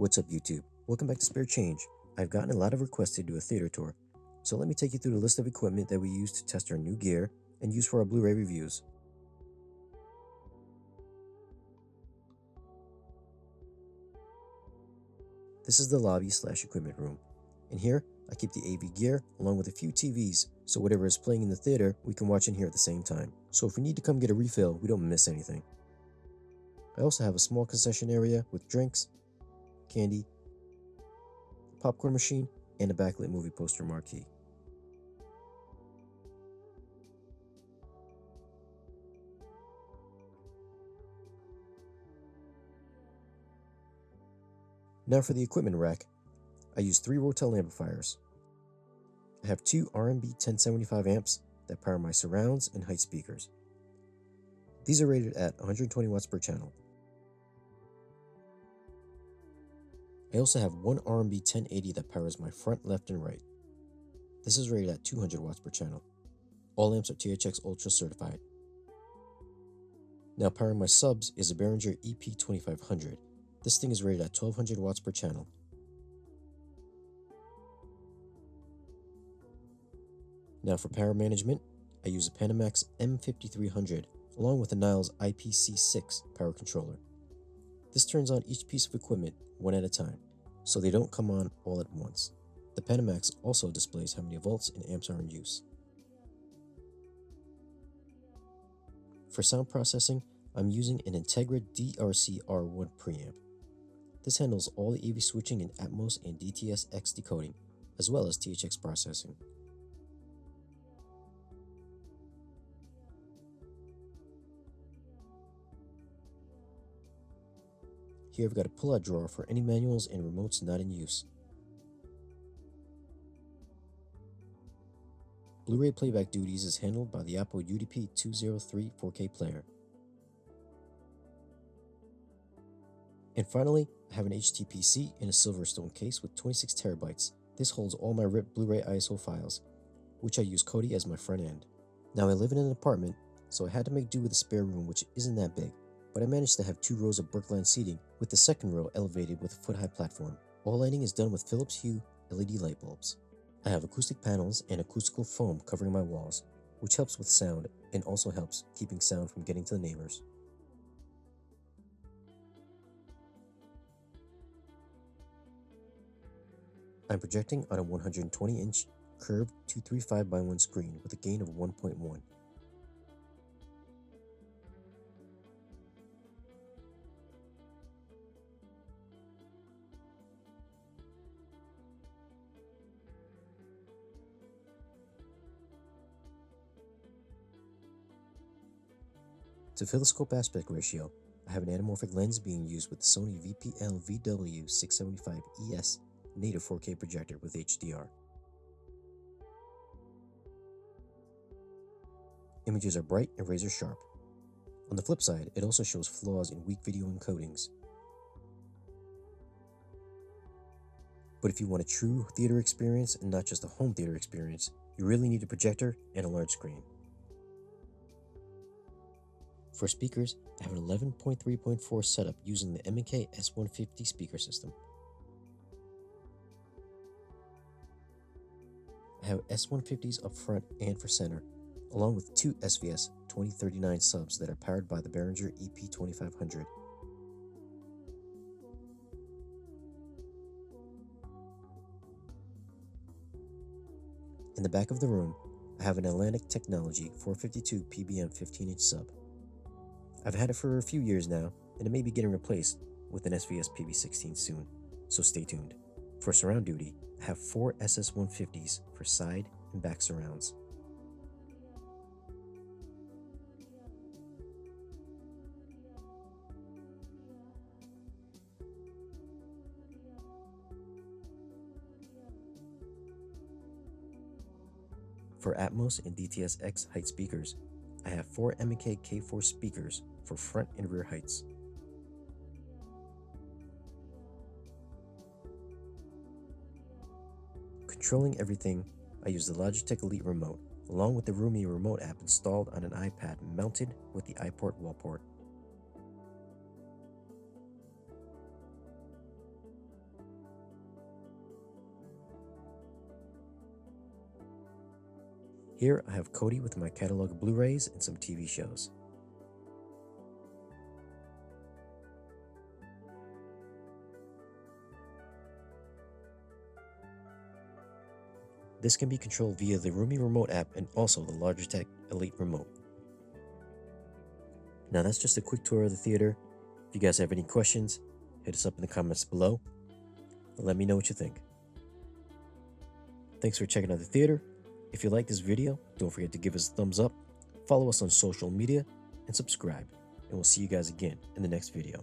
What's up YouTube? Welcome back to Spare Change. I've gotten a lot of requests to do a theater tour, so let me take you through the list of equipment that we use to test our new gear and use for our Blu-ray reviews. This is the lobby/equipment room. In here, I keep the AV gear along with a few TVs, so whatever is playing in the theater, we can watch in here at the same time. So if we need to come get a refill, we don't miss anything. I also have a small concession area with drinks, candy, popcorn machine, and a backlit movie poster marquee. Now for the equipment rack, I use 3 Rotel amplifiers. I have 2 R&B 1075 amps that power my surrounds and height speakers. These are rated at 120 watts per channel. I also have 1 R&B 1080 that powers my front, left, and right. This is rated at 200 watts per channel. All amps are THX Ultra certified. Now powering my subs is a Behringer EP2500. This thing is rated at 1200 watts per channel. Now for power management, I use a Panamax M5300 along with a Niles IPC6 power controller. This turns on each piece of equipment one at a time, so they don't come on all at once. The Panamax also displays how many volts and amps are in use. For sound processing, I'm using an Integra DRC-R1 preamp. This handles all the AV switching in Atmos and DTS-X decoding, as well as THX processing. Here I've got a pull-out drawer for any manuals and remotes not in use. Blu-ray playback duties is handled by the Apple UDP-203 4K player. And finally, I have an HTPC in a Silverstone case with 26 terabytes. This holds all my ripped Blu-ray ISO files, which I use Kodi as my front end. Now I live in an apartment, so I had to make do with a spare room which isn't that big, but I managed to have 2 rows of Brookline seating with the second row elevated with a foot-high platform. All lighting is done with Philips Hue LED light bulbs. I have acoustic panels and acoustical foam covering my walls, which helps with sound and also helps keeping sound from getting to the neighbors. I'm projecting on a 120-inch curved 235x1 screen with a gain of 1.1. To fill the scope aspect ratio, I have an anamorphic lens being used with the Sony VPL VW675ES native 4K projector with HDR. Images are bright and razor sharp. On the flip side, it also shows flaws in weak video encodings. But if you want a true theater experience and not just a home theater experience, you really need a projector and a large screen. For speakers, I have an 11.3.4 setup using the M&K S150 speaker system. I have S150s up front and for center, along with 2 SVS 2039 subs that are powered by the Behringer EP2500. In the back of the room, I have an Atlantic Technology 452 PBM 15-inch sub. I've had it for a few years now, and it may be getting replaced with an SVS PB16 soon, so stay tuned. For surround duty, I have 4 SS150s for side and back surrounds. For Atmos and DTS-X height speakers, I have 4 M&K K4 speakers for front and rear heights. Controlling everything, I use the Logitech Elite remote, along with the Roomy remote app installed on an iPad mounted with the iPort wall port. Here I have Kodi with my catalog of Blu-rays and some TV shows. This can be controlled via the Roomy Remote app and also the Logitech Elite Remote. Now that's just a quick tour of the theater. If you guys have any questions, hit us up in the comments below and let me know what you think. Thanks for checking out the theater. If you like this video, don't forget to give us a thumbs up, follow us on social media, and subscribe. And we'll see you guys again in the next video.